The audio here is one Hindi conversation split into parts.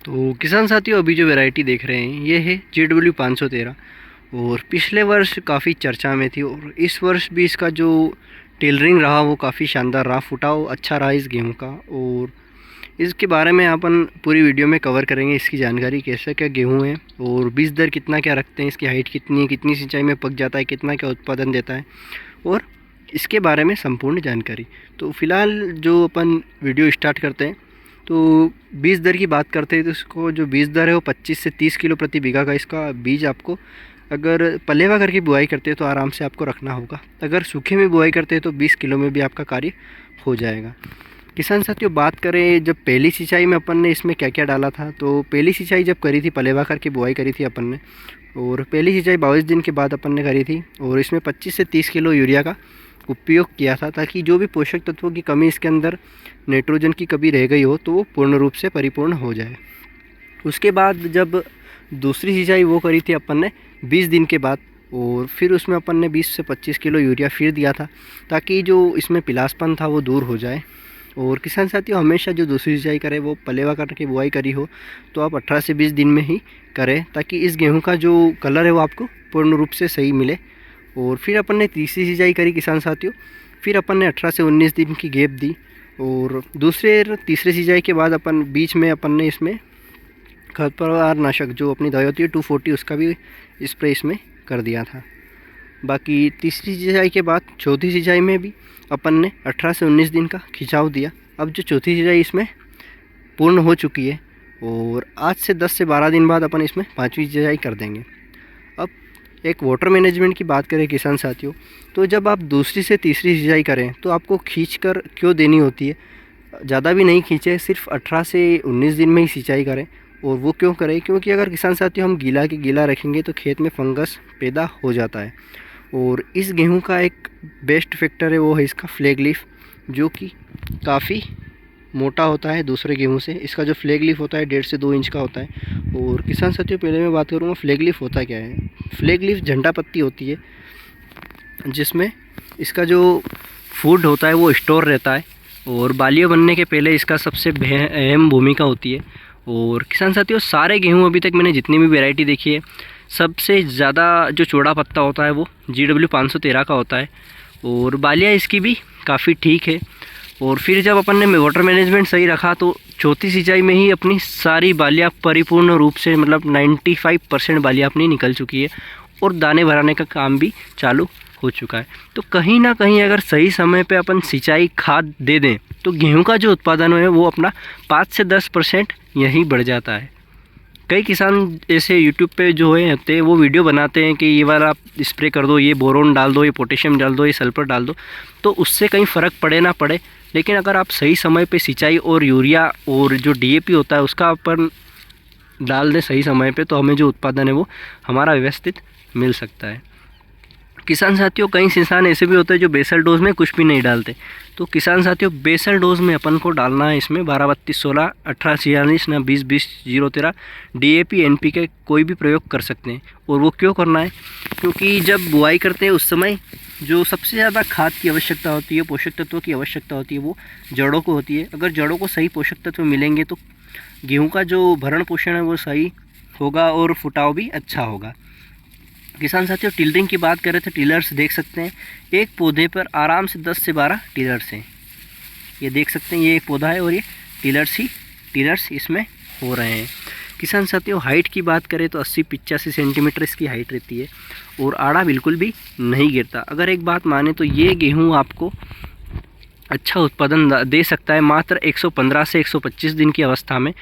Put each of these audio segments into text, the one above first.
तो किसान साथियों, अभी जो वैरायटी देख रहे हैं ये है JW 513। और पिछले वर्ष काफ़ी चर्चा में थी और इस वर्ष भी इसका जो टेलरिंग रहा वो काफ़ी शानदार रहा, फुटाव अच्छा रहा इस गेहूं का। और इसके बारे में अपन पूरी वीडियो में कवर करेंगे, इसकी जानकारी कैसा क्या गेहूं है और बीज दर कितना क्या रखते हैं, इसकी हाइट कितनी है, कितनी सिंचाई में पक जाता है, कितना क्या उत्पादन देता है और इसके बारे में संपूर्ण जानकारी। तो फ़िलहाल जो अपन वीडियो स्टार्ट करते हैं तो बीज दर की बात करते हैं तो इसको जो बीज दर है वो 25 से 30 किलो प्रति बीघा का इसका बीज आपको अगर पलेवा करके बुआई करते हैं तो आराम से आपको रखना होगा। अगर सूखे में बुआई करते हैं तो 20 किलो में भी आपका कार्य हो जाएगा। किसान साथियों, बात करें जब पहली सिंचाई में अपन ने इसमें क्या क्या डाला था, तो पहली सिंचाई जब करी थी पलेवा करके बुआई करी थी अपन ने, और पहली सिंचाई 22 दिन के बाद अपन ने करी थी और इसमें 25 से 30 किलो यूरिया का उपयोग किया था ताकि जो भी पोषक तत्वों की कमी इसके अंदर, नाइट्रोजन की कमी रह गई हो तो वो पूर्ण रूप से परिपूर्ण हो जाए। उसके बाद जब दूसरी सिंचाई वो करी थी अपन ने 20 दिन के बाद, और फिर उसमें अपन ने 20 से 25 किलो यूरिया फिर दिया था ताकि जो इसमें पिलासपन था वो दूर हो जाए। और किसान साथियों, हमेशा जो दूसरी सिंचाई करें वो पलेवा करके बुआई करी हो तो आप 18 से 20 दिन में ही करें ताकि इस गेहूं का जो कलर है वो आपको पूर्ण रूप से सही मिले। और फिर अपन ने तीसरी सिंचाई करी किसान साथियों, फिर अपन ने 18 से 19 दिन की गैप दी और तीसरे सिंचाई के बाद अपन बीच में अपन ने इसमें खरपतवार नाशक जो अपनी दवाई होती है 240 उसका भी स्प्रे इसमें कर दिया था। बाकी तीसरी सिंचाई के बाद चौथी सिंचाई में भी अपन ने 18 से 19 दिन का खिंचाव दिया। अब जो चौथी सिंचाई इसमें पूर्ण हो चुकी है और आज से 10 से 12 दिन बाद अपन इसमें पाँचवीं सिंचाई कर देंगे। अब एक वाटर मैनेजमेंट की बात करें किसान साथियों, तो जब आप दूसरी से तीसरी सिंचाई करें तो आपको खींचकर क्यों देनी होती है, ज़्यादा भी नहीं खींचे, सिर्फ 18 से 19 दिन में ही सिंचाई करें। और वो क्यों करें, क्योंकि अगर किसान साथियों हम गीला के गीला रखेंगे तो खेत में फंगस पैदा हो जाता है। और इस गेहूं का एक बेस्ट फैक्टर है वो है इसका फ्लैग लीफ, जो कि काफ़ी मोटा होता है दूसरे गेहूं से। इसका जो फ्लैग लीफ होता है 1.5 से 2 इंच का होता है। और किसान साथियों, पहले मैं बात करूँगा फ्लैग लीफ होता क्या है। फ्लैग लीफ झंडा पत्ती होती है जिसमें इसका जो फूड होता है वो स्टोर रहता है और बालियाँ बनने के पहले इसका सबसे अहम भूमिका होती है। और किसान साथियों, सारे गेहूं अभी तक मैंने जितनी भी वैरायटी देखी है सबसे ज़्यादा जो चौड़ा पत्ता होता है वो JW 513 का होता है और बालियाँ इसकी भी काफ़ी ठीक है। और फिर जब अपन ने वाटर मैनेजमेंट सही रखा तो चौथी सिंचाई में ही अपनी सारी बालियाँ परिपूर्ण रूप से मतलब 95% बालियाँ अपनी निकल चुकी है और दाने भराने का काम भी चालू हो चुका है। तो कहीं ना कहीं अगर सही समय पे अपन सिंचाई खाद दे दें तो गेहूं का जो उत्पादन है वो अपना 5 से 10% यहीं बढ़ जाता है। कई किसान ऐसे यूट्यूब पे जो होते हैं वो वीडियो बनाते हैं कि ये वाला आप स्प्रे कर दो, ये बोरोन डाल दो, ये पोटेशियम डाल दो, ये सल्फर डाल दो, तो उससे कहीं फ़र्क पड़े ना पड़े, लेकिन अगर आप सही समय पे सिंचाई और यूरिया और जो DAP होता है उसका अपन डाल दें सही समय पे तो हमें जो उत्पादन है वो हमारा व्यवस्थित मिल सकता है। किसान साथियों, कई किसान ऐसे भी होते हैं जो बेसल डोज में कुछ भी नहीं डालते। तो किसान साथियों, बेसल डोज में अपन को डालना है इसमें 12-32-16, 18-46 ना 20-20-0-13 DAP NPK कोई भी प्रयोग कर सकते हैं। और वो क्यों करना है, क्योंकि जब बुआई करते हैं उस समय जो सबसे ज़्यादा खाद की आवश्यकता होती है, पोषक तत्वों की आवश्यकता होती है, वो जड़ों को होती है। अगर जड़ों को सही पोषक तत्व मिलेंगे तो गेहूँ का जो भरण पोषण है वो सही होगा और फुटाव भी अच्छा होगा। किसान साथियों, टिलरिंग की बात करें तो टिलर्स देख सकते हैं, एक पौधे पर आराम से 10 से 12 टिलर्स हैं। ये देख सकते हैं, ये एक पौधा है और ये टिलर्स इसमें हो रहे हैं। किसान साथियों, हाइट की बात करें तो 80-85 सेंटीमीटर इसकी हाइट रहती है और आड़ा बिल्कुल भी नहीं गिरता। अगर एक बात माने तो ये गेहूँ आपको अच्छा उत्पादन दे सकता है मात्र 115 से 125 दिन की अवस्था में,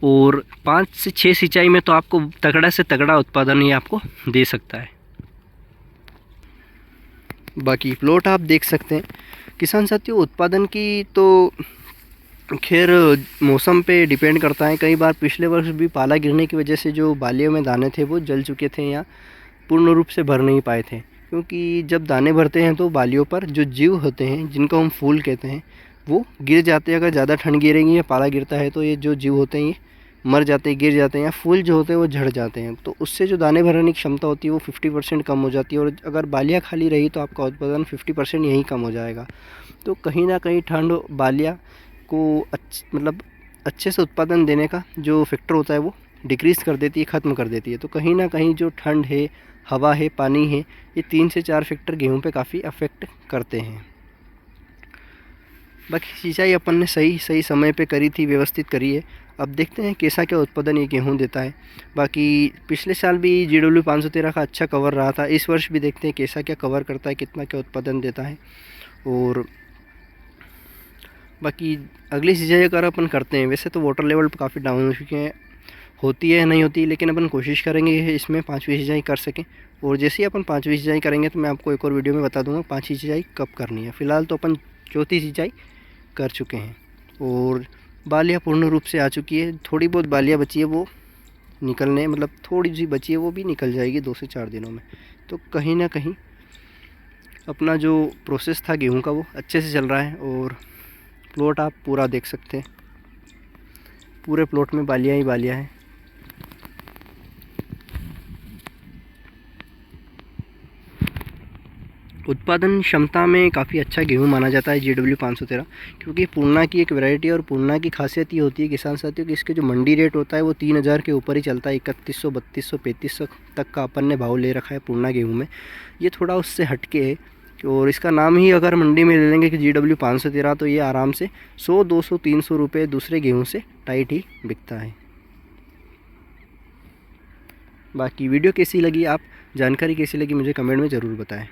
और 5 से 6 सिंचाई में तो आपको तगड़ा से तगड़ा उत्पादन ये आपको दे सकता है। बाकी प्लॉट आप देख सकते हैं किसान साथियों, उत्पादन की तो खैर मौसम पे डिपेंड करता है। कई बार पिछले वर्ष भी पाला गिरने की वजह से जो बालियों में दाने थे वो जल चुके थे या पूर्ण रूप से भर नहीं पाए थे, क्योंकि जब दाने भरते हैं तो बालियों पर जो जीव होते हैं जिनको हम फूल कहते हैं वो गिर जाते हैं। अगर ज़्यादा ठंड गिरेगी या पाला गिरता है तो ये जो जीव होते हैं ये मर जाते हैं, गिर जाते हैं, या फूल जो होते हैं वो झड़ जाते हैं। तो उससे जो दाने भरने की क्षमता होती है वो 50% कम हो जाती है और अगर बालियाँ खाली रही तो आपका उत्पादन 50% यहीं कम हो जाएगा। तो कहीं ना कहीं ठंड बालियाँ को मतलब अच्छे से उत्पादन देने का जो फैक्टर होता है वो डिक्रीज़ कर देती है, ख़त्म कर देती है। तो कहीं ना कहीं जो ठंड है, हवा है, पानी है, ये 3 से 4 फैक्टर गेहूँ पे काफ़ी अफेक्ट करते हैं। बाकी सिंचाई अपन ने सही समय पे करी थी, व्यवस्थित करी है। अब देखते हैं कैसा क्या उत्पादन ये गेहूँ देता है। बाकी पिछले साल भी GW 513 का अच्छा कवर रहा था, इस वर्ष भी देखते हैं कैसा क्या कवर करता है, कितना क्या उत्पादन देता है। और बाकी अगली सिंचाई अगर अपन करते हैं, वैसे तो वाटर लेवल काफ़ी डाउन हो चुके हैं, होती है नहीं होती, लेकिन अपन कोशिश करेंगे इसमें 5वीं सिंचाई कर सकें। और जैसे ही अपन 5वीं सिंचाई करेंगे तो मैं आपको एक और वीडियो में बता दूंगा 5वीं सिंचाई कब करनी है। फ़िलहाल तो अपन 4थी सिंचाई कर चुके हैं और बालियाँ पूर्ण रूप से आ चुकी है। थोड़ी बहुत बालियाँ बची है, वो निकलने मतलब थोड़ी सी बची है, वो भी निकल जाएगी 2 से 4 दिनों में। तो कहीं ना कहीं अपना जो प्रोसेस था गेहूं का वो अच्छे से चल रहा है। और प्लॉट आप पूरा देख सकते हैं, पूरे प्लॉट में बालियाँ ही बालियाँ हैं। उत्पादन क्षमता में काफ़ी अच्छा गेहूं माना जाता है GW 513, क्योंकि पूर्णा की एक वैरायटी और पूर्णा की खासियत ये होती है किसान साथियों कि इसके जो मंडी रेट होता है वो 3000 के ऊपर ही चलता है। 3100, 3200, 3500 तक का अपन ने भाव ले रखा है पूर्णा गेहूं में। ये थोड़ा उससे हटके है और इसका नाम ही अगर मंडी में ले लेंगे कि GW 513, तो ये आराम से 100, 200, 300 रुपये दूसरे गेहूँ से टाइट ही बिकता है। बाकी वीडियो कैसी लगी, आप जानकारी कैसी लगी मुझे कमेंट में ज़रूर बताएं।